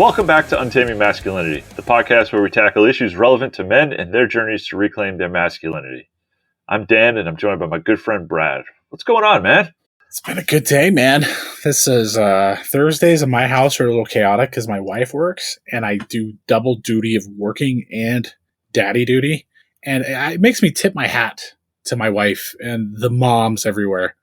Welcome back to Untaming Masculinity, the podcast where we tackle issues relevant to men and their journeys to reclaim their masculinity. I'm Dan, and I'm joined by my good friend Brad. What's going on, man? It's been a good day, man. This is Thursdays in my house are a little chaotic because my wife works, and I do double duty of working and daddy duty. And it makes me tip my hat to my wife and the moms everywhere.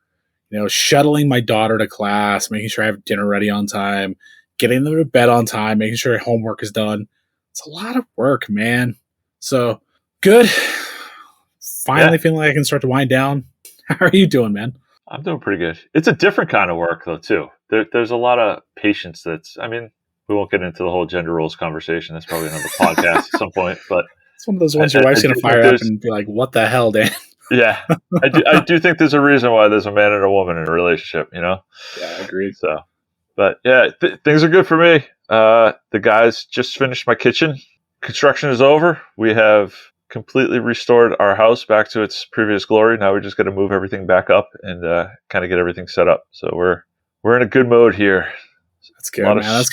You know, shuttling my daughter to class, making sure I have dinner ready on time, getting them to bed on time, making sure homework is done. It's a lot of work, man. So, good. Finally feeling like I can start to wind down. How are you doing, man? I'm doing pretty good. It's a different kind of work, though, too. There's a lot of patience we won't get into the whole gender roles conversation. That's probably another podcast at some point. But it's one of those ones your wife's going to fire up and be like, what the hell, Dan? Yeah. I do think there's a reason why there's a man and a woman in a relationship, you know? Yeah, I agree. So, but yeah, things are good for me. The guys just finished my kitchen. Construction is over. We have completely restored our house back to its previous glory. Now we just got to move everything back up and kind of get everything set up. So we're in a good mode here. That's good. A lot of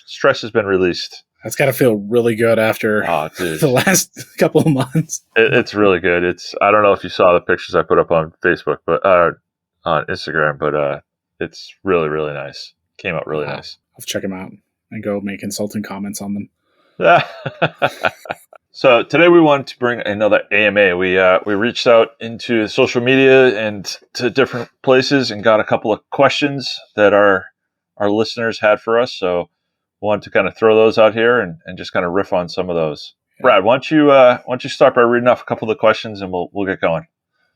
stress has been released. That's got to feel really good after the last couple of months. It's really good. I don't know if you saw the pictures I put up on Facebook, but on Instagram, but it's really, really nice. Came out really nice. I'll check them out and go make insulting comments on them. So today we wanted to bring another AMA. We reached out into social media and to different places and got a couple of questions that our listeners had for us. So we wanted to kind of throw those out here and just kind of riff on some of those. Yeah. Brad, why don't you start by reading off a couple of the questions and we'll get going.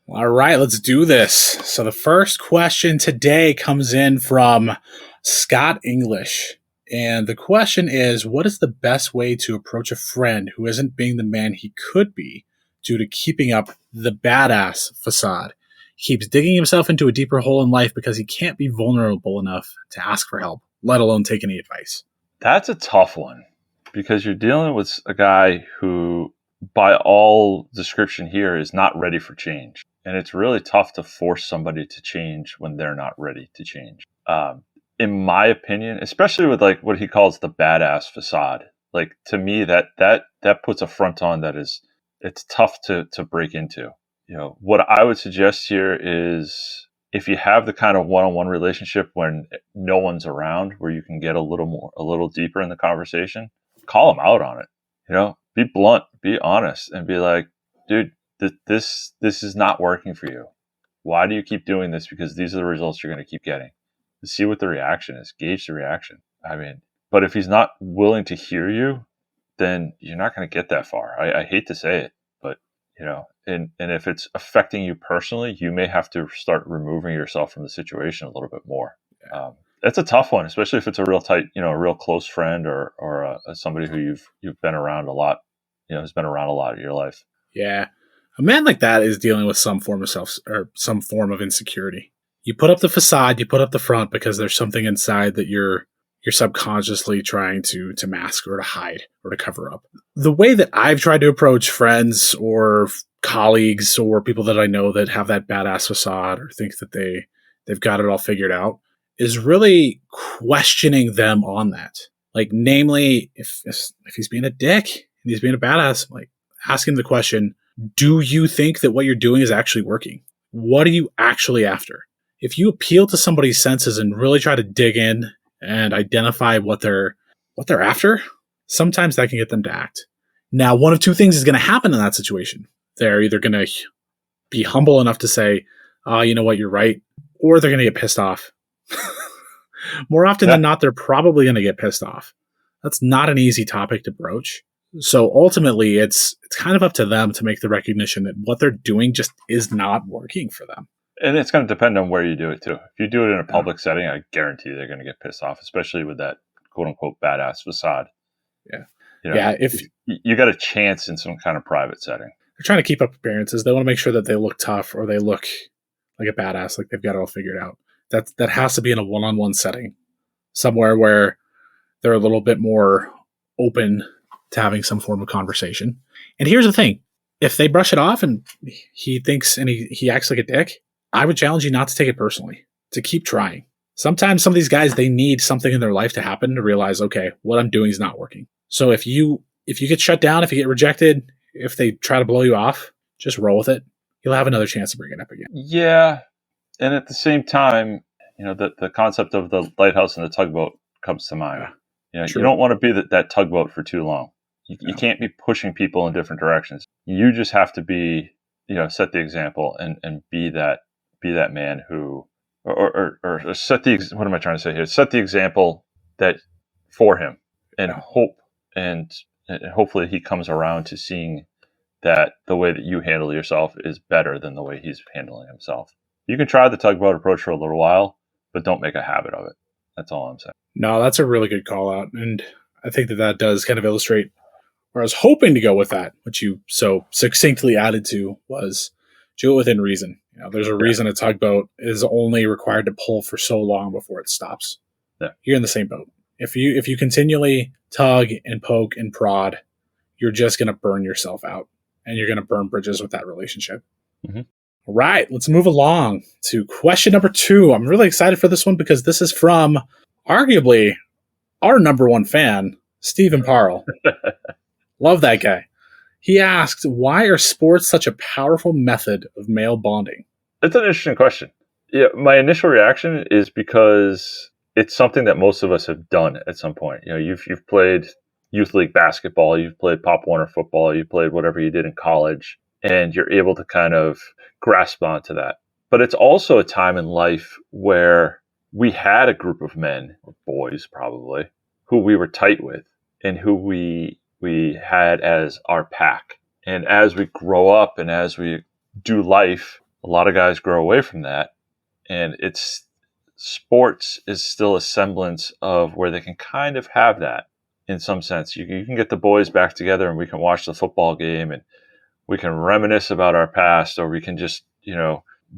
All right, let's do this. So the first question today comes in from Scott English. And the question is, what is the best way to approach a friend who isn't being the man he could be due to keeping up the badass facade? He keeps digging himself into a deeper hole in life because he can't be vulnerable enough to ask for help, let alone take any advice. That's a tough one because you're dealing with a guy who, by all description here, is not ready for change. And it's really tough to force somebody to change when they're not ready to change. In my opinion, especially with like what he calls the badass facade, like to me that puts a front on it's tough to break into. You know, what I would suggest here is if you have the kind of one-on-one relationship when no one's around, where you can get a little deeper in the conversation, call them out on it. You know, be blunt, be honest, and be like, dude, this is not working for you. Why do you keep doing this? Because these are the results you're going to keep getting. See what the reaction is. Gauge the reaction. But if he's not willing to hear you, then you're not going to get that far. I hate to say it, but you know, and if it's affecting you personally, you may have to start removing yourself from the situation a little bit more. It's a tough one, especially if it's a real tight, you know, a real close friend or somebody who you've been around a lot, you know, has been around a lot of your life. Yeah, a man like that is dealing with some form of insecurity. You put up the facade, you put up the front because there's something inside that you're subconsciously trying to mask or to hide or to cover up. The way that I've tried to approach friends or colleagues or people that I know that have that badass facade or think that they've got it all figured out is really questioning them on that. Like, namely, if he's being a dick and he's being a badass, like asking the question, do you think that what you're doing is actually working? What are you actually after? If you appeal to somebody's senses and really try to dig in and identify what they're after, sometimes that can get them to act. Now, one of two things is going to happen in that situation. They're either going to be humble enough to say, you know what, you're right, or they're going to get pissed off. More often than not, they're probably going to get pissed off. That's not an easy topic to broach. So ultimately, it's kind of up to them to make the recognition that what they're doing just is not working for them. And it's going to depend on where you do it, too. If you do it in a public setting, I guarantee they're going to get pissed off, especially with that quote-unquote badass facade. Yeah. You know, if you got a chance in some kind of private setting. They're trying to keep up appearances. They want to make sure that they look tough or they look like a badass, like they've got it all figured out. That has to be in a one-on-one setting, somewhere where they're a little bit more open to having some form of conversation. And here's the thing. If they brush it off and he thinks and he acts like a dick, I would challenge you not to take it personally, to keep trying. Sometimes some of these guys, they need something in their life to happen to realize, okay, what I'm doing is not working. So if you get shut down, if you get rejected, if they try to blow you off, just roll with it. You'll have another chance to bring it up again. Yeah, and at the same time, the concept of the lighthouse and the tugboat comes to mind. You don't want to be that tugboat for too long. You can't be pushing people in different directions. You just have to be, set the example and be that man who, or what am I trying to say here? Set the example that for him, and hope, and hopefully he comes around to seeing that the way that you handle yourself is better than the way he's handling himself. You can try the tugboat approach for a little while, but don't make a habit of it. That's all I'm saying. No, that's a really good call out. And I think that does kind of illustrate where I was hoping to go with that, which you so succinctly added to was do it within reason. There's a reason a tugboat is only required to pull for so long before it stops. Yeah. You're in the same boat. If you continually tug and poke and prod, you're just going to burn yourself out, and you're going to burn bridges with that relationship. Mm-hmm. All right, let's move along to question number 2. I'm really excited for this one because this is from arguably our number one fan, Stephen Parle. Love that guy. He asked, why are sports such a powerful method of male bonding? It's an interesting question. Yeah, my initial reaction is because it's something that most of us have done at some point. You've played youth league basketball, you've played Pop Warner football, you played whatever you did in college, and you're able to kind of grasp onto that. But it's also a time in life where we had a group of men, or boys probably, who we were tight with and who we had as our pack. And as we grow up and as we do life, a lot of guys grow away from that. And sports is still a semblance of where they can kind of have that in some sense. You can get the boys back together and we can watch the football game and we can reminisce about our past, or we can just,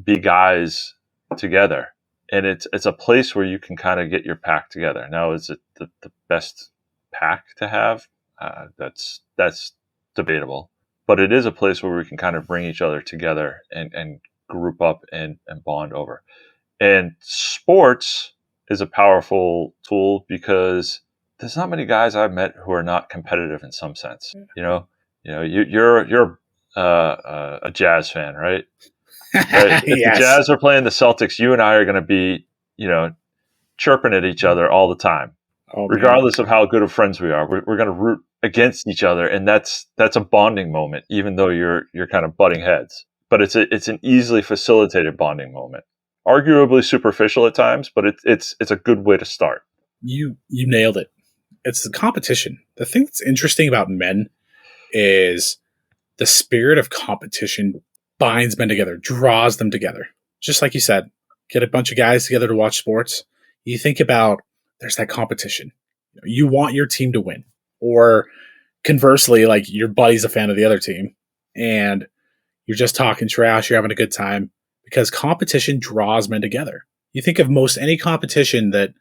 be guys together. And it's a place where you can kind of get your pack together. Now, is it the best pack to have? That's debatable. But it is a place where we can kind of bring each other together and group up and bond over. And sports is a powerful tool because there's not many guys I've met who are not competitive in some sense. You're a Jazz fan, right? Right? If Yes. the Jazz are playing the Celtics, you and I are going to be, chirping at each other all the time, regardless of how good of friends we are. We're going to root against each other, and that's a bonding moment, even though you're kind of butting heads. But it's an easily facilitated bonding moment, arguably superficial at times, but it's a good way to start. You nailed it. It's the competition. The thing that's interesting about men is the spirit of competition binds men together, draws them together. Just like you said, get a bunch of guys together to watch sports. You think about there's that competition. You want your team to win. Or conversely, like your buddy's a fan of the other team and you're just talking trash, you're having a good time because competition draws men together. You think of most any competition that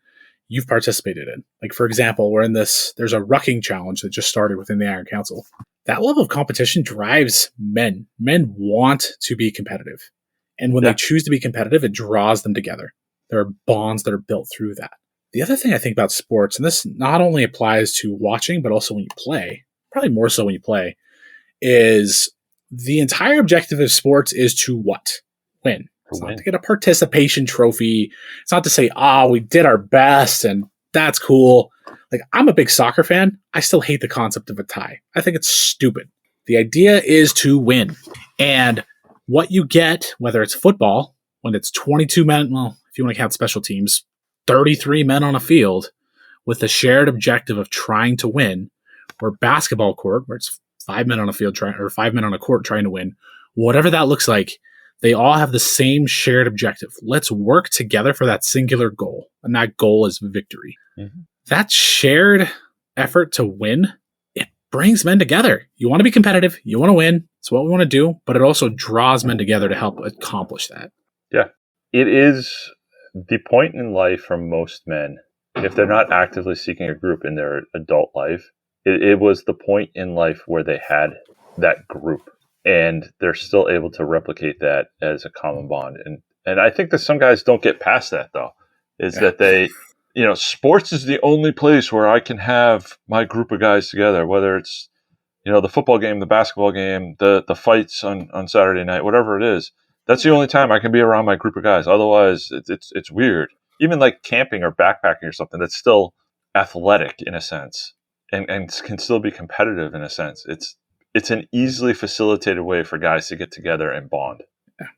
you've participated in. Like, for example, there's a rucking challenge that just started within the Iron Council. That level of competition drives men. Men want to be competitive. And when they choose to be competitive, it draws them together. There are bonds that are built through that. The other thing I think about sports, and this not only applies to watching, but also when you play, probably more so when you play, is the entire objective of sports is to what? Win. It's not to get a participation trophy. It's not to say, we did our best and that's cool. Like, I'm a big soccer fan. I still hate the concept of a tie. I think it's stupid. The idea is to win. And what you get, whether it's football, when it's 22 men, well, if you want to count special teams, 33 men on a field with the shared objective of trying to win, or basketball court, where it's 5 men on a field or 5 men on a court trying to win, whatever that looks like, they all have the same shared objective. Let's work together for that singular goal. And that goal is victory. Mm-hmm. That shared effort to win, it brings men together. You want to be competitive. You want to win. It's what we want to do. But it also draws men together to help accomplish that. Yeah. It is the point in life for most men, if they're not actively seeking a group in their adult life, it was the point in life where they had that group. And they're still able to replicate that as a common bond. And I think that some guys don't get past that, though. is Yeah. that sports is the only place where I can have my group of guys together, whether it's, the football game, the basketball game, the fights on Saturday night, whatever it is. That's the only time I can be around my group of guys. Otherwise, it's weird. Even like camping or backpacking or something, that's still athletic in a sense, and can still be competitive in a sense. It's an easily facilitated way for guys to get together and bond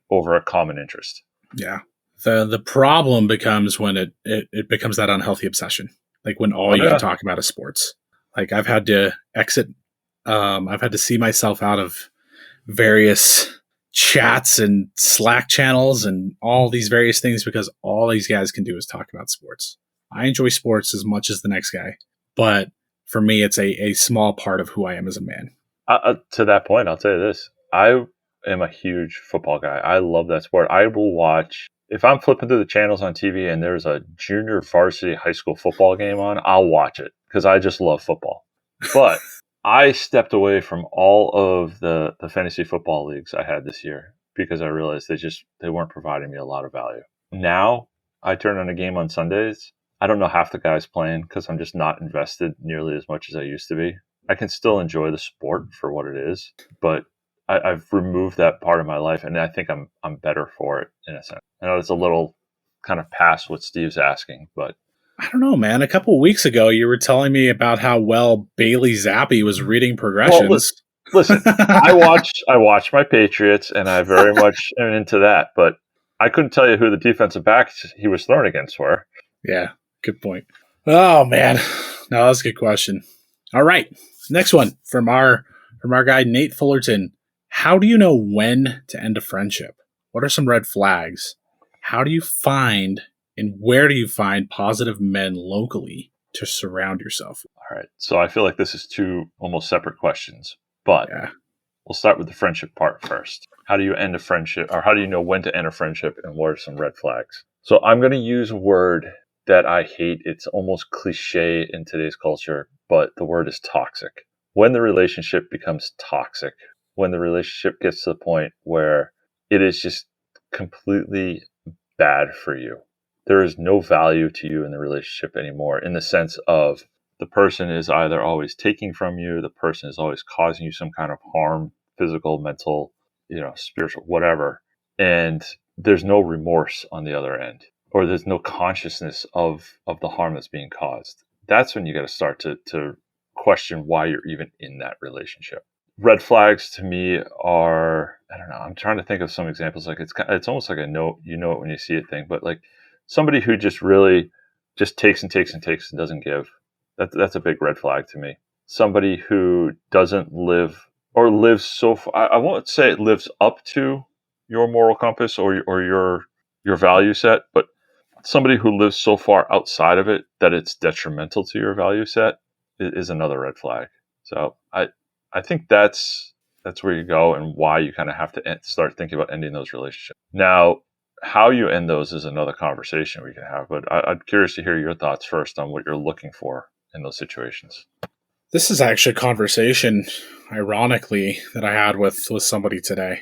over a common interest. Yeah. The problem becomes when it becomes that unhealthy obsession. Like when all Oh, you yeah. can talk about is sports. Like I've had to exit. I've had to see myself out of various chats and Slack channels and all these various things because all these guys can do is talk about sports. I enjoy sports as much as the next guy, but for me, it's a small part of who I am as a man. To that point, I'll tell you this. I am a huge football guy. I love that sport. I will watch, if I'm flipping through the channels on TV and there's a junior varsity high school football game on, I'll watch it because I just love football. But I stepped away from all of the fantasy football leagues I had this year because I realized they weren't providing me a lot of value. Now I turn on a game on Sundays. I don't know half the guys playing because I'm just not invested nearly as much as I used to be. I can still enjoy the sport for what it is, but I've removed that part of my life, and I think I'm better for it in a sense. I know it's a little kind of past what Steve's asking, but I don't know, man. A couple of weeks ago, you were telling me about how well Bailey Zappi was reading progressions. Listen, I watch my Patriots, and I very much am into that. But I couldn't tell you who the defensive backs he was thrown against were. Yeah, good point. Oh man, no, that's a good question. All right, next one from our guy Nate Fullerton. How do you know when to end a friendship? What are some red flags? How do you find and where do you find positive men locally to surround yourself with? All right, so I feel like this is two almost separate questions, but Yeah. we'll start with the friendship part first. How do you end a friendship, or how do you know when to end a friendship, and what are some red flags? So I'm going to use a word that I hate. It's almost cliche in today's culture, but the word is toxic. When the relationship becomes toxic, when the relationship gets to the point where it is just completely bad for you, there is no value to you in the relationship anymore, in the sense of the person is either always taking from you, the person is always causing you some kind of harm, physical, mental, spiritual, whatever, and there's no remorse on the other end, or there's no consciousness of the harm that's being caused. That's when you got to start to question why you're even in that relationship. Red flags to me are, I don't know, I'm trying to think of some examples. Like it's almost like a know it when you see it thing, but like somebody who just really just takes and takes and takes and doesn't give. That's a big red flag to me. Somebody who doesn't live, or lives so far, I won't say it lives up to your moral compass or your value set, but somebody who lives so far outside of it that it's detrimental to your value set is another red flag. So I think that's where you go, and why you kind of have to start thinking about ending those relationships. Now, how you end those is another conversation we can have, but I'm curious to hear your thoughts first on what you're looking for in those situations. This is actually a conversation, ironically, that I had with somebody today.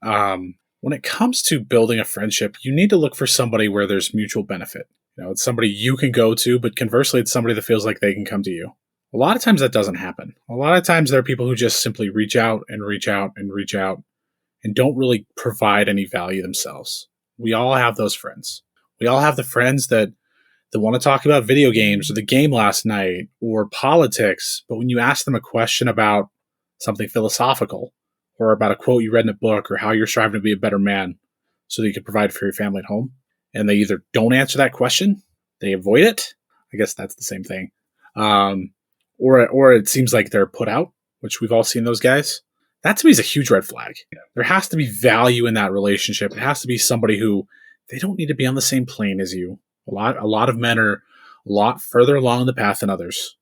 When it comes to building a friendship, you need to look for somebody where there's mutual benefit. It's somebody you can go to, but conversely, it's somebody that feels like they can come to you. A lot of times that doesn't happen. A lot of times there are people who just simply reach out and reach out and reach out and don't really provide any value themselves. We all have those friends. We all have the friends that want to talk about video games or the game last night or politics, but when you ask them a question about something philosophical or about a quote you read in a book or how you're striving to be a better man so that you can provide for your family at home, and they either don't answer that question, they avoid it. I guess that's the same thing. Or it seems like they're put out, which we've all seen those guys. That to me is a huge red flag. There has to be value in that relationship. It has to be somebody who they don't need to be on the same plane as you. A lot of men are a lot further along the path than others,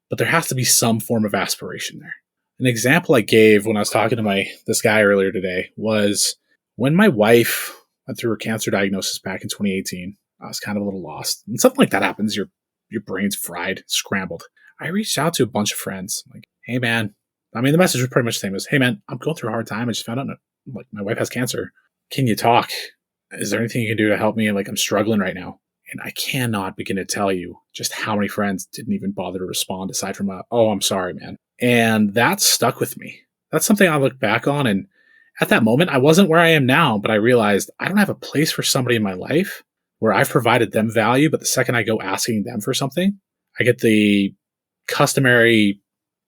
but there has to be some form of aspiration there. An example I gave when I was talking to this guy earlier today was when my wife went through her cancer diagnosis back in 2018. I was kind of a little lost. When something like that happens, your brain's fried, scrambled. I reached out to a bunch of friends, like, hey man, I mean, the message was pretty much the same as, hey man, I'm going through a hard time. I just found out like my wife has cancer. Can you talk? Is there anything you can do to help me? Like, I'm struggling right now. And I cannot begin to tell you just how many friends didn't even bother to respond aside from oh, I'm sorry, man. And that stuck with me. That's something I look back on. And at that moment, I wasn't where I am now, but I realized I don't have a place for somebody in my life where I've provided them value. But the second I go asking them for something, I get the customary,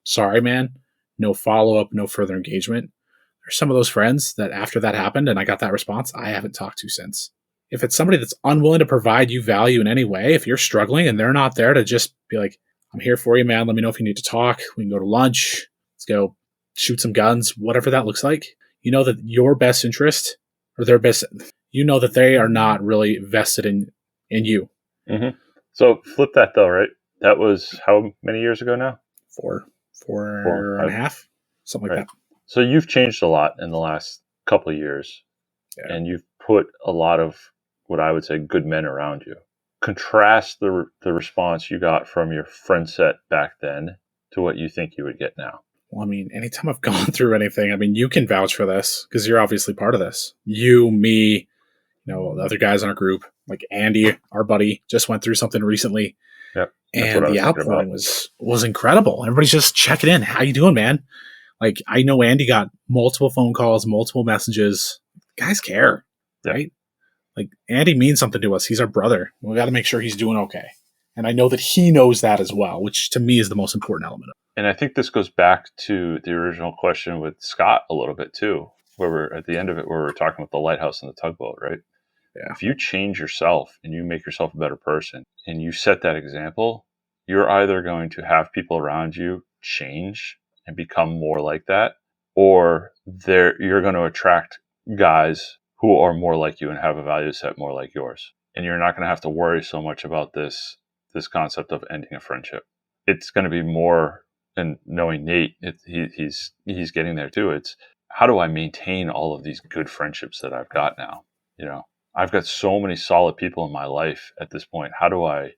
sorry, man, no follow up, no further engagement. There's some of those friends that after that happened and I got that response, I haven't talked to since. If it's somebody that's unwilling to provide you value in any way, if you're struggling and they're not there to just be like, I'm here for you, man. Let me know if you need to talk. We can go to lunch. Let's go shoot some guns, whatever that looks like. You know that your best interest or their best, you know that they are not really vested in you. Mm-hmm. So flip that though, right? That was how many years ago now? Four and a half, something like that. So you've changed a lot in the last couple of years, and you've put a lot of what I would say good men around you. Contrast the response you got from your friend set back then to what you think you would get now. Well, I mean, anytime I've gone through anything, I mean, you can vouch for this because you're obviously part of this. You, me, the other guys in our group, like Andy, our buddy, just went through something recently. Yep. And the outpouring was incredible. Everybody's just checking in. How you doing, man? Like, I know Andy got multiple phone calls, multiple messages. Guys care, right? Like, Andy means something to us. He's our brother. We got to make sure he's doing okay. And I know that he knows that as well, which to me is the most important element. And I think this goes back to the original question with Scott a little bit too, where we're at the end of it, where we're talking about the lighthouse and the tugboat, right? Yeah. If you change yourself and you make yourself a better person and you set that example, you're either going to have people around you change and become more like that, or you're going to attract guys who are more like you and have a value set more like yours. And you're not going to have to worry so much about this concept of ending a friendship. It's going to be more, and knowing Nate, he's getting there too. It's how do I maintain all of these good friendships that I've got now? I've got so many solid people in my life at this point. How do I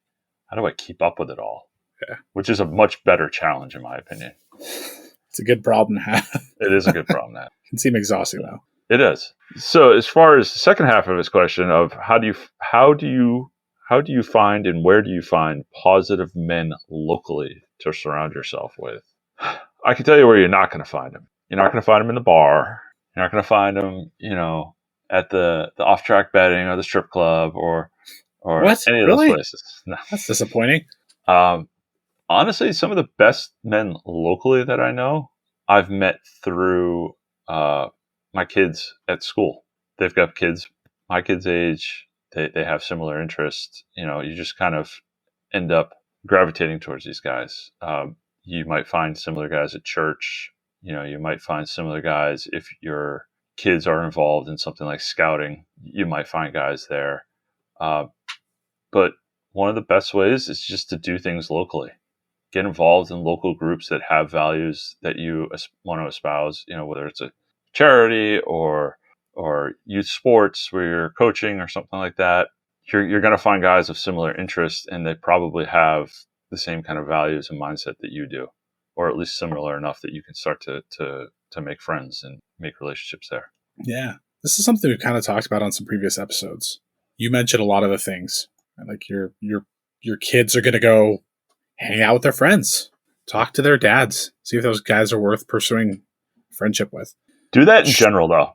keep up with it all? Yeah. Which is a much better challenge in my opinion. It's a good problem to have. It is a good problem to have. It can seem exhausting though. It is. So as far as the second half of his question of how do you find and where do you find positive men locally to surround yourself with? I can tell you where you're not going to find them. You're not going to find them in the bar. You're not going to find them, at the off-track betting or the strip club or any of those places. No. That's disappointing. Honestly, some of the best men locally that I know, I've met through my kids at school. They've got kids my kids' age. They have similar interests. You just kind of end up gravitating towards these guys. You might find similar guys at church. You might find similar guys if your kids are involved in something like scouting. You might find guys there. But one of the best ways is just to do things locally. Get involved in local groups that have values that you want to espouse, whether it's a charity or youth sports where you're coaching or something like that. You're going to find guys of similar interests, and they probably have the same kind of values and mindset that you do, or at least similar enough that you can start to make friends and make relationships there. Yeah. This is something we've kind of talked about on some previous episodes. You mentioned a lot of the things. Like your kids are going to go hang out with their friends, talk to their dads, see if those guys are worth pursuing friendship with. Do that in general, though.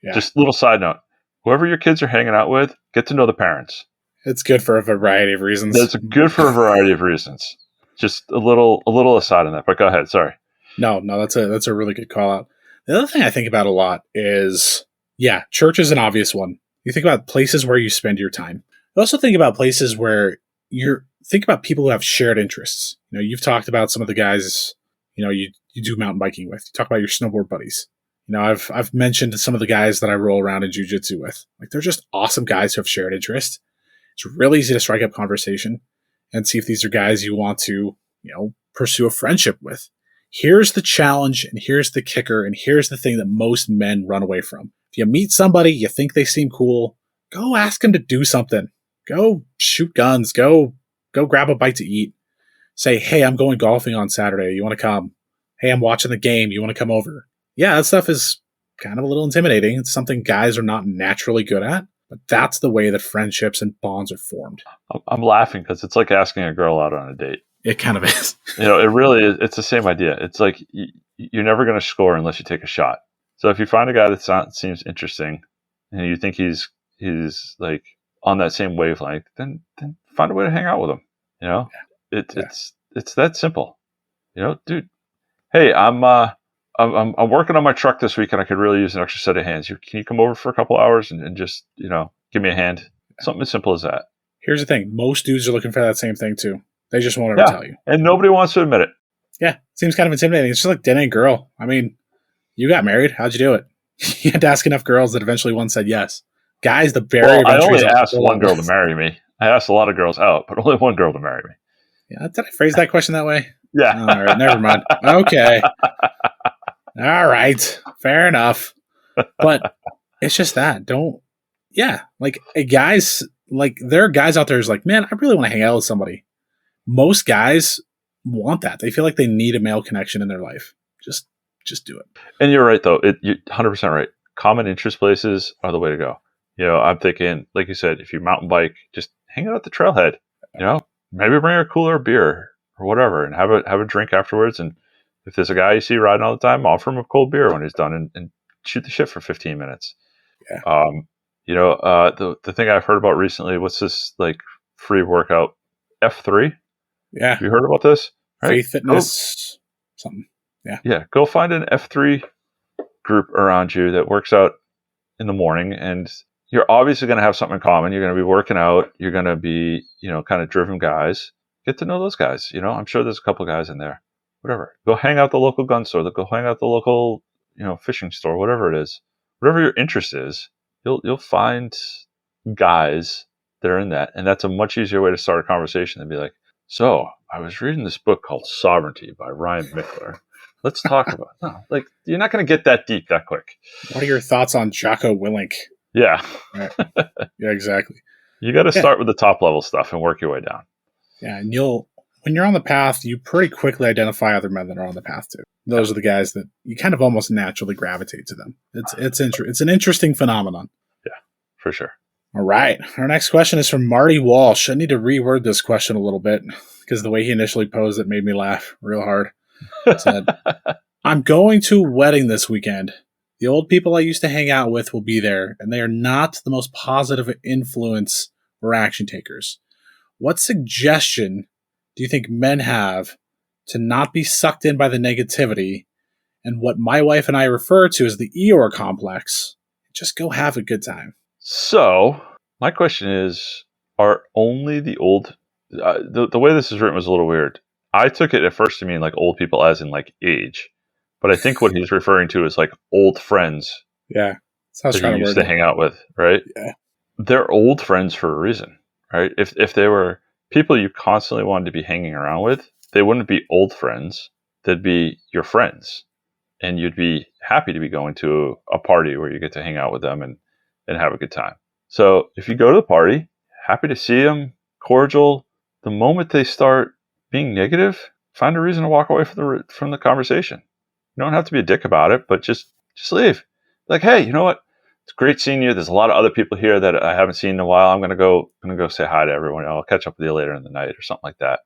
Yeah. Just a little side note. Whoever your kids are hanging out with, get to know the parents. It's good for a variety of reasons. It's good for a variety of reasons. Just a little aside on that, but go ahead. Sorry. No, that's a really good call out. The other thing I think about a lot is, church is an obvious one. You think about places where you spend your time. You also think about places where think about people who have shared interests. You've talked about some of the guys, you do mountain biking with. You talk about your snowboard buddies. I've mentioned some of the guys that I roll around in jiu-jitsu with. Like, they're just awesome guys who have shared interests. It's really easy to strike up conversation and see if these are guys you want to, pursue a friendship with. Here's the challenge, and here's the kicker, and here's the thing that most men run away from. If you meet somebody, you think they seem cool, go ask them to do something. Go shoot guns. Go grab a bite to eat. Say, hey, I'm going golfing on Saturday. You want to come? Hey, I'm watching the game. You want to come over? Yeah, that stuff is kind of a little intimidating. It's something guys are not naturally good at. But that's the way that friendships and bonds are formed. I'm laughing because it's like asking a girl out on a date. It kind of is. It really is. It's the same idea. It's like you're never going to score unless you take a shot. So if you find a guy that seems interesting and you think he's like on that same wavelength, then find a way to hang out with him. It's that simple. Dude, hey, I'm working on my truck this week and I could really use an extra set of hands. Can you come over for a couple hours and just, give me a hand? Something as simple as that. Here's the thing. Most dudes are looking for that same thing too. They just won't ever tell you. And nobody wants to admit it. Yeah. Seems kind of intimidating. It's just like dating a girl. I mean, you got married. How'd you do it? You had to ask enough girls that eventually one said yes. Guys, the barrier of entry. I only asked one girl to marry me. I asked a lot of girls out, but only one girl to marry me. Yeah, did I phrase that question that way? Yeah. All right, never mind. Okay. All right. Fair enough. But it's just that. Like guys, like there are guys out there who's like, man, I really want to hang out with somebody. Most guys want that. They feel like they need a male connection in their life. Just do it. And you're right, though. You're 100% right. Common interest places are the way to go. I'm thinking, like you said, if you mountain bike, just hang out at the trailhead. Maybe bring a cooler of beer or whatever and have a drink afterwards. And if there's a guy you see riding all the time, offer him a cold beer when he's done and shoot the shit for 15 minutes. Yeah. The thing I've heard about recently, what's this like free workout? F3? Yeah. Have you heard about this? Right? Faith Fitness, something. Yeah. Yeah. Go find an F3 group around you that works out in the morning, and you're obviously going to have something in common. You're going to be working out. You're going to be, kind of driven guys. Get to know those guys. I'm sure there's a couple of guys in there. Whatever. Go hang out at the local gun store. Go hang out at the local, fishing store. Whatever it is. Whatever your interest is, you'll find guys that are in that, and that's a much easier way to start a conversation than be like, so I was reading this book called Sovereignty by Ryan Michler. Let's talk about it. No, like you're not going to get that deep that quick. What are your thoughts on Jocko Willink? Yeah. Right. Yeah, exactly. You got to start with the top level stuff and work your way down. Yeah, and when you're on the path, you pretty quickly identify other men that are on the path too. Those are the guys that you kind of almost naturally gravitate to them. It's an interesting phenomenon. Yeah, for sure. All right. Our next question is from Marty Walsh. I need to reword this question a little bit because the way he initially posed it made me laugh real hard. It said, I'm going to a wedding this weekend. The old people I used to hang out with will be there, and they are not the most positive influence or action takers. What suggestion do you think men have to not be sucked in by the negativity and what my wife and I refer to as the Eeyore complex? Just go have a good time. So, my question is, are only the old... the way this is written was a little weird. I took it at first to mean like old people as in like age. But I think what he's referring to is like old friends. Yeah. That he used to hang out with, right? Yeah. They're old friends for a reason, right? If they were people you constantly wanted to be hanging around with, they wouldn't be old friends. They'd be your friends. And you'd be happy to be going to a party where you get to hang out with them and have a good time. So if you go to the party, happy to see them, cordial. The moment they start being negative, find a reason to walk away from the conversation. You don't have to be a dick about it, but just leave. Like, hey, you know what? It's great seeing you. There's a lot of other people here that I haven't seen in a while. I'm gonna go say hi to everyone. I'll catch up with you later in the night or something like that.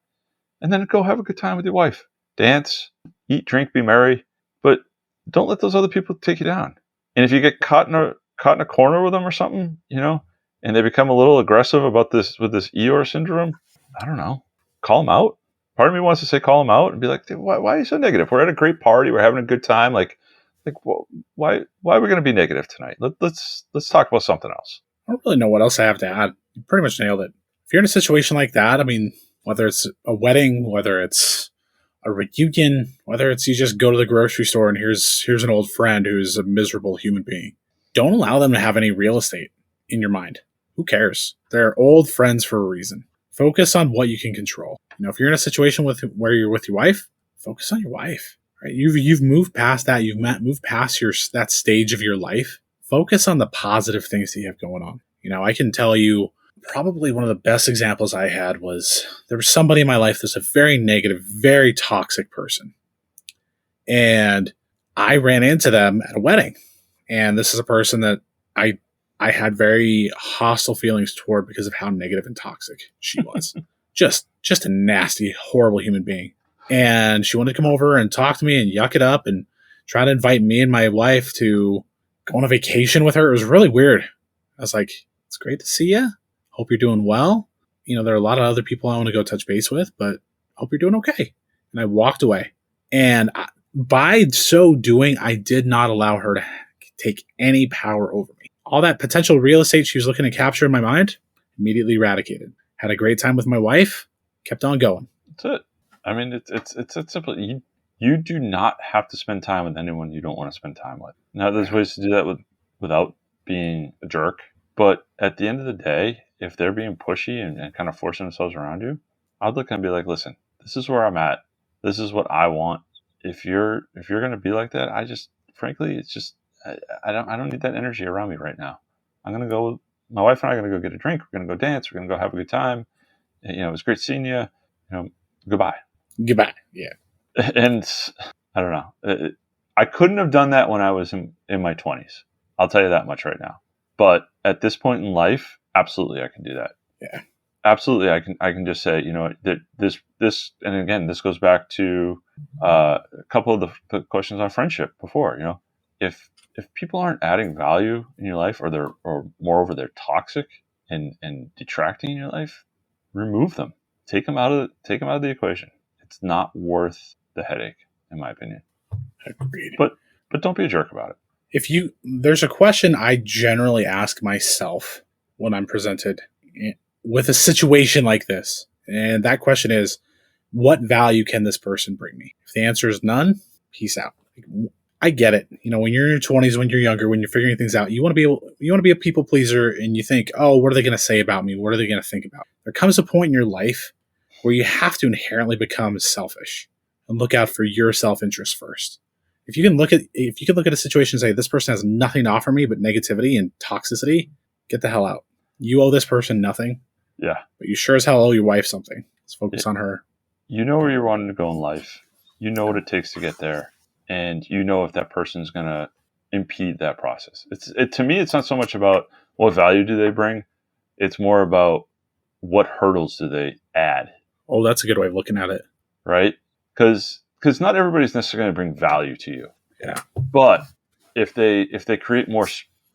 And then go have a good time with your wife. Dance, eat, drink, be merry. But don't let those other people take you down. And if you get caught in a corner with them or something, and they become a little aggressive about this with this Eeyore syndrome, I don't know. Call them out. Part of me wants to say call them out and be like, why are you so negative? We're at a great party. We're having a good time. Like why are we going to be negative tonight? Let's talk about something else. I don't really know what else I have to add. You pretty much nailed it. If you're in a situation like that, I mean, whether it's a wedding, whether it's a reunion, whether it's you just go to the grocery store and here's an old friend who's a miserable human being, don't allow them to have any real estate in your mind. Who cares? They're old friends for a reason. Focus on what you can control. If you're in a situation where you're with your wife, focus on your wife. Right? You've moved past that. You've moved past that stage of your life. Focus on the positive things that you have going on. I can tell you probably one of the best examples I had was there was somebody in my life that's a very negative, very toxic person. And I ran into them at a wedding. And this is a person that I I had very hostile feelings toward because of how negative and toxic she was. just a nasty, horrible human being. And she wanted to come over and talk to me and yuck it up and try to invite me and my wife to go on a vacation with her. It was really weird. I was like, it's great to see you. Hope you're doing well. There are a lot of other people I want to go touch base with, but hope you're doing okay. And I walked away. And by so doing, I did not allow her to take any power over me. All that potential real estate she was looking to capture in my mind, immediately eradicated. Had a great time with my wife, kept on going. That's it. I mean, it's simple. You do not have to spend time with anyone you don't want to spend time with. Now, there's ways to do that without being a jerk. But at the end of the day, if they're being pushy and kind of forcing themselves around you, I'd look and be like, listen, this is where I'm at. This is what I want. If you're going to be like that, frankly, it's just, I don't need that energy around me right now. I'm going to go, my wife and I are going to go get a drink. We're going to go dance. We're going to go have a good time. It was great seeing you. Goodbye. Goodbye. Yeah. And I don't know. I couldn't have done that when I was in my 20s. I'll tell you that much right now. But at this point in life, absolutely, I can do that. Yeah. Absolutely, I can just say, that this, and again, this goes back to a couple of the questions on friendship before. If people aren't adding value in your life, or moreover, they're toxic and detracting in your life, remove them. Take them out of the equation. It's not worth the headache, in my opinion. Agreed. But don't be a jerk about it. There's a question I generally ask myself when I'm presented with a situation like this. And that question is, what value can this person bring me? If the answer is none, peace out. I get it. When you're in your 20s, when you're younger, when you're figuring things out, you want to be a people pleaser, and you think, oh, what are they going to say about me? What are they going to think about? There comes a point in your life where you have to inherently become selfish and look out for your self-interest first. If you can look at a situation and say, this person has nothing to offer me but negativity and toxicity, get the hell out. You owe this person nothing. Yeah. But you sure as hell owe your wife something. Let's focus on her. You know where you're wanting to go in life. You know what it takes to get there. And you know if that person's going to impede that process. To me, it's not so much about what value do they bring. It's more about what hurdles do they add. Oh, that's a good way of looking at it. Right? Because not everybody's necessarily going to bring value to you. Yeah. But if they create more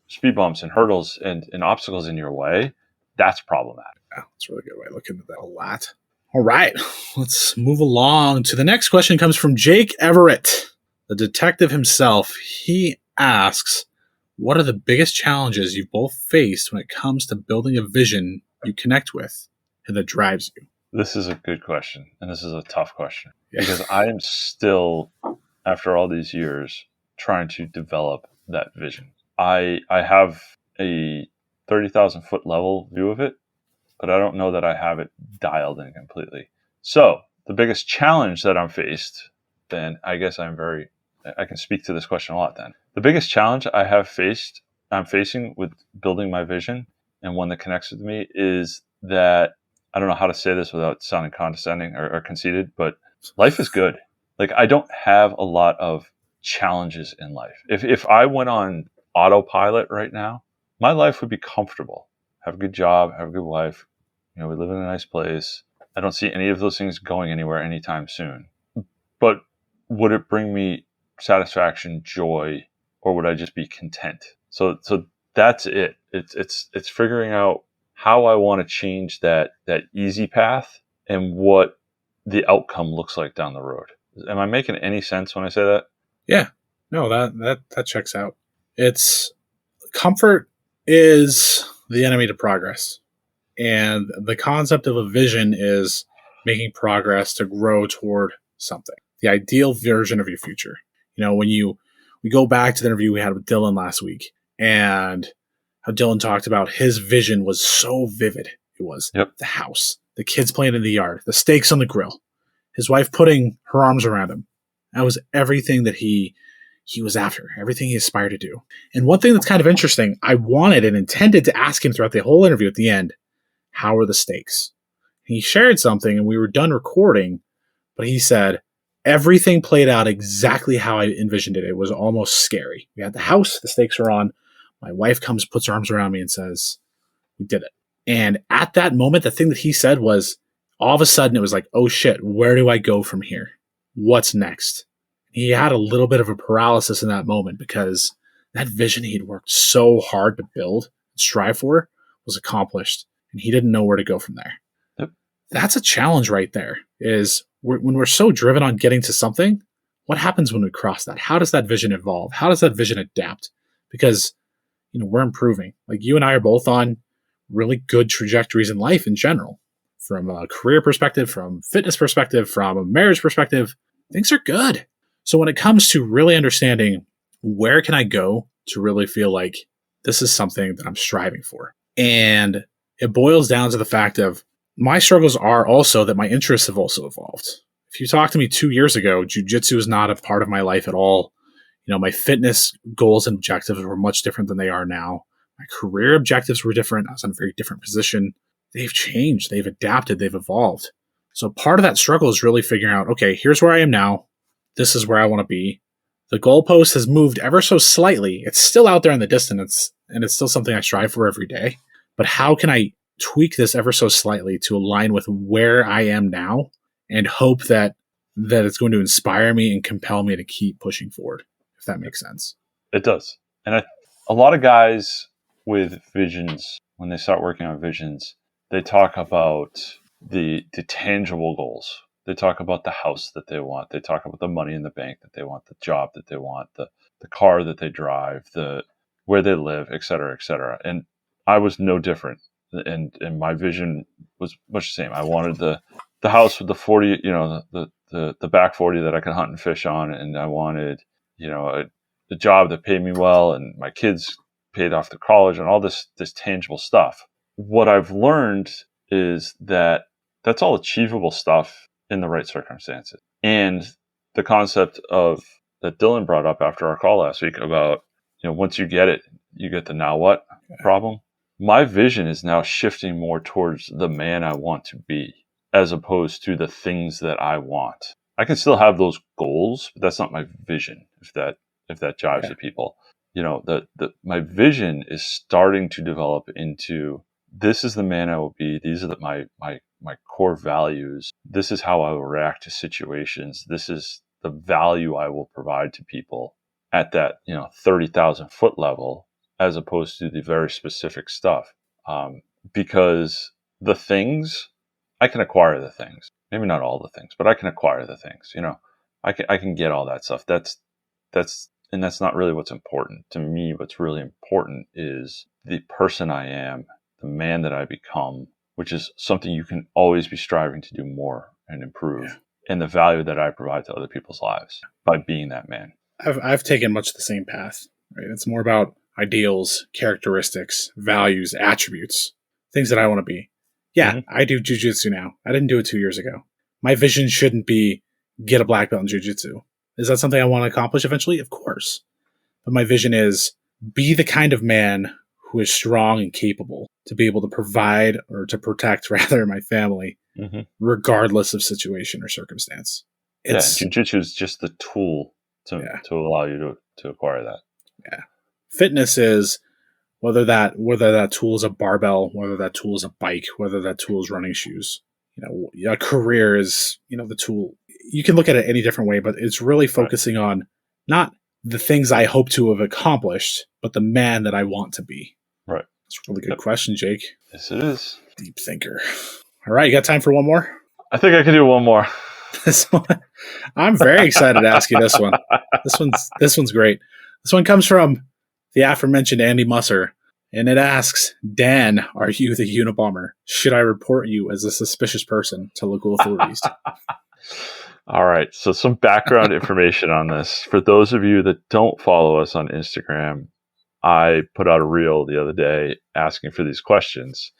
speed bumps and hurdles and obstacles in your way, that's problematic. Yeah, that's a really good way of looking at that a lot. All right, let's move along to the next question. Comes from Jake Everett, the detective himself. He asks, what are the biggest challenges you've both faced when it comes to building a vision you connect with and that drives you? This is a good question, and this is a tough question, Yeah. because I am still, after all these years, trying to develop that vision. I have a 30,000 foot level view of it, but I don't know that I have it dialed in completely. So the biggest challenge that I'm faced, then I guess I can speak to this question a lot then. The biggest challenge I'm facing with building my vision, and one that connects with me, is that, I don't know how to say this without sounding condescending or conceited, but life is good. Like, I don't have a lot of challenges in life. If I went on autopilot right now, my life would be comfortable. Have a good job, have a good wife. We live in a nice place. I don't see any of those things going anywhere anytime soon. But would it bring me satisfaction, joy, or would I just be content? So that's it. It's figuring out how I want to change that easy path and what the outcome looks like down the road. Am I making any sense when I say that? Yeah. No, that checks out. It's comfort is the enemy to progress. And the concept of a vision is making progress to grow toward something, the ideal version of your future. When we go back to the interview we had with Dylan last week, and how Dylan talked about his vision was so vivid. It was the house, the kids playing in the yard, the steaks on the grill, his wife putting her arms around him. That was everything that he was after, everything he aspired to do. And one thing that's kind of interesting, I wanted and intended to ask him throughout the whole interview at the end, how are the steaks? He shared something and we were done recording, but he said, everything played out exactly how I envisioned it. It was almost scary. We had the house, the stakes were on, My wife comes, puts her arms around me and says, we did it. And at that moment, the thing that he said was, all of a sudden, it was like, oh shit, where do I go from here? What's next? He had a little bit of a paralysis in that moment because that vision he'd worked so hard to build, strive for, was accomplished. And he didn't know where to go from there. Yep. That's a challenge right there, is when we're so driven on getting to something, what happens when we cross that? How does that vision evolve? How does that vision adapt? Because, we're improving. Like, you and I are both on really good trajectories in life in general. From a career perspective, from fitness perspective, from a marriage perspective, things are good. So when it comes to really understanding where can I go to really feel like this is something that I'm striving for, and it boils down to the fact of my struggles are also that my interests have also evolved. If you talked to me 2 years ago, jiu-jitsu is not a part of my life at all. My fitness goals and objectives were much different than they are now. My career objectives were different. I was in a very different position. They've changed. They've adapted. They've evolved. So part of that struggle is really figuring out, okay, here's where I am now. This is where I want to be. The goalpost has moved ever so slightly. It's still out there in the distance, and it's still something I strive for every day. But how can I tweak this ever so slightly to align with where I am now and hope that it's going to inspire me and compel me to keep pushing forward, if that makes sense? It does. And a lot of guys with visions, when they start working on visions, they talk about the tangible goals. They talk about the house that they want. They talk about the money in the bank that they want, the job that they want, the car that they drive, where they live, et cetera, et cetera. And I was no different. And my vision was much the same. I wanted the house with the 40, the back 40 that I could hunt and fish on. And I wanted, a job that paid me well, and my kids paid off the college and all this tangible stuff. What I've learned is that that's all achievable stuff in the right circumstances. And the concept of that Dylan brought up after our call last week about, once you get it, you get the now what problem. My vision is now shifting more towards the man I want to be, as opposed to the things that I want. I can still have those goals, but that's not my vision, if that jives with people. My vision is starting to develop into, this is the man I will be. These are my core values. This is how I will react to situations. This is the value I will provide to people at that 30,000 foot level, as opposed to the very specific stuff. Because the things, I can acquire the things. Maybe not all the things, but I can acquire the things. I can get all that stuff. That's not really what's important to me. What's really important is the person I am, the man that I become, which is something you can always be striving to do more and improve, and the value that I provide to other people's lives by being that man. I've taken much the same path. Right? It's more about ideals, characteristics, values, attributes, things that I want to be. Yeah, I do jiu-jitsu now. I didn't do it 2 years ago. My vision shouldn't be get a black belt in jiu-jitsu. Is that something I want to accomplish eventually? Of course. But my vision is be the kind of man who is strong and capable to be able to provide, or to protect rather, my family, regardless of situation or circumstance. Jiu-jitsu is just the tool to allow you to acquire that. Yeah. Fitness is whether that tool is a barbell, whether that tool is a bike, whether that tool is running shoes. A career is, the tool. You can look at it any different way, but it's really focusing on not the things I hope to have accomplished, but the man that I want to be. Right. That's a really good question, Jake. Yes, it is. Deep thinker. All right, you got time for one more? I think I can do one more. This one, I'm very excited to ask you this one. This one's great. This one comes from the aforementioned Andy Musser, and it asks, Dan, are you the Unabomber? Should I report you as a suspicious person to local authorities? All right, so some background information on this. For those of you that don't follow us on Instagram, I put out a reel the other day asking for these questions,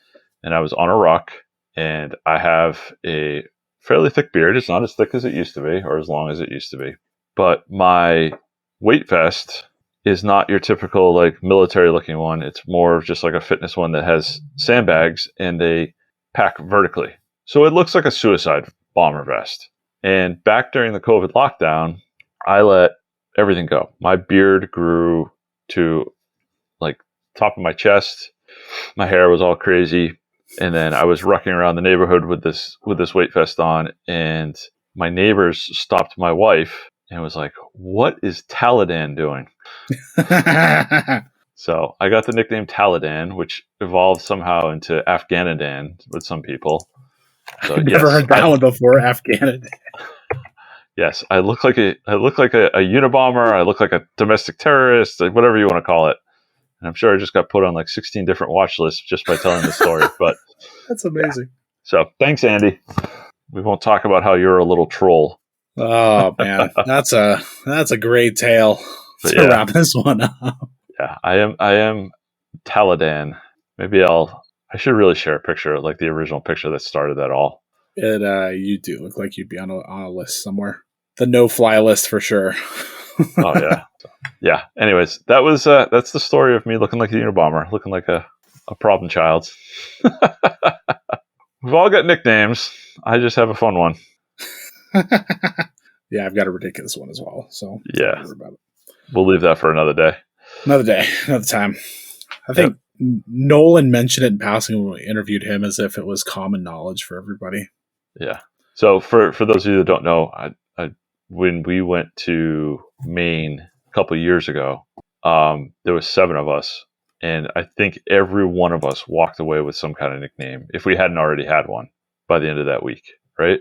and I was on a ruck, and I have a fairly thick beard. It's not as thick as it used to be, or as long as it used to be, but my weight vest is not your typical military looking one. It's more of just like a fitness one that has sandbags and they pack vertically. So it looks like a suicide bomber vest. And back during the COVID lockdown, I let everything go. My beard grew to top of my chest. My hair was all crazy. And then I was rucking around the neighborhood with this weight vest on, and my neighbors stopped my wife and was like, "What is Taladan doing?" So I got the nickname Taladan, which evolved somehow into Afghanidan with some people. So I've never heard that one before. Afghanistan. Yes, I look like a Unabomber. I look like a domestic terrorist, whatever you want to call it. And I'm sure I just got put on like 16 different watch lists just by telling the story. But That's amazing. Yeah. So thanks, Andy. We won't talk about how you're a little troll. Oh man, that's a great tale to wrap this one up. Yeah, I am Taladan. Maybe I should really share a picture, like the original picture that started that all. You do look like you'd be on a list somewhere. The no-fly list for sure. Oh yeah. So, yeah. Anyways, that's the story of me looking like a Unabomber, looking like a problem child. We've all got nicknames. I just have a fun one. Yeah, I've got a ridiculous one as well. So yeah, don't worry about it. We'll leave that for another day. Another day, another time. I think Nolan mentioned it in passing when we interviewed him, as if it was common knowledge for everybody. Yeah. So for those of you that don't know, when we went to Maine a couple of years ago, there was 7 of us, and I think every one of us walked away with some kind of nickname if we hadn't already had one by the end of that week, right?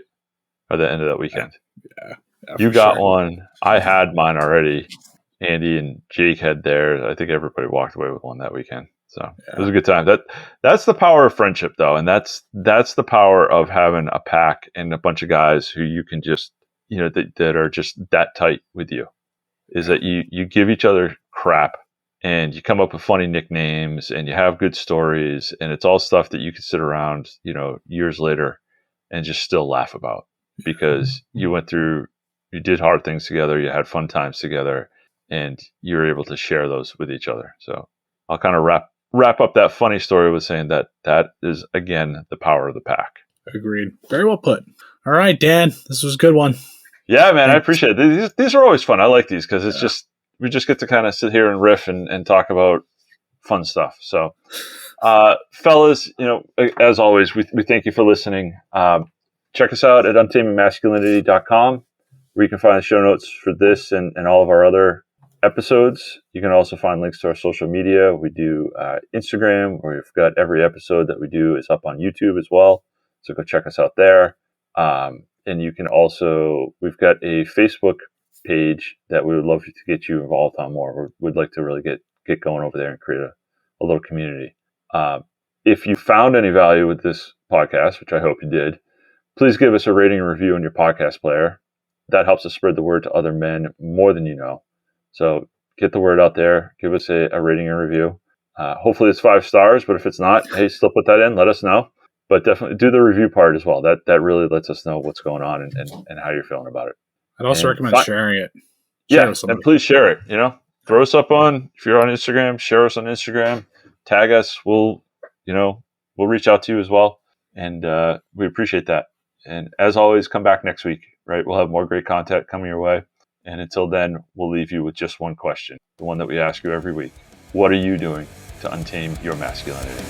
Or the end of that weekend. Yeah, you got one. I had mine already. Andy and Jake had theirs. I think everybody walked away with one that weekend. So it was a good time. That's the power of friendship, though, and that's the power of having a pack and a bunch of guys who you can just that are just that tight with you. Is that you give each other crap and you come up with funny nicknames and you have good stories, and it's all stuff that you can sit around years later and just still laugh about because you did hard things together, you had fun times together, and you were able to share those with each other. So I'll kind of wrap up that funny story with saying that is, again, the power of the pack. Agreed. Very well put. All right, Dan, this was a good one. Yeah, man, I appreciate it. These are always fun. I like these because it's just, we just get to kind of sit here and riff and talk about fun stuff. So, fellas, as always, we thank you for listening. Check us out at untamingmasculinity.com, where you can find the show notes for this and all of our other episodes. You can also find links to our social media. We do Instagram, where we've got every episode that we do is up on YouTube as well. So go check us out there. And you can also, we've got a Facebook page that we would love to get you involved on more. We'd like to really get going over there and create a little community. If you found any value with this podcast, which I hope you did, please give us a rating and review on your podcast player. That helps us spread the word to other men more than you know. So get the word out there. Give us a rating and review. Hopefully it's 5 stars, but if it's not, hey, still put that in. Let us know. But definitely do the review part as well. That really lets us know what's going on and how you're feeling about it. I'd also recommend sharing it. And please share it. Throw us up if you're on Instagram, share us on Instagram, tag us. We'll reach out to you as well. And we appreciate that. And as always, come back next week, right? We'll have more great content coming your way. And until then, we'll leave you with just one question, the one that we ask you every week. What are you doing to untame your masculinity?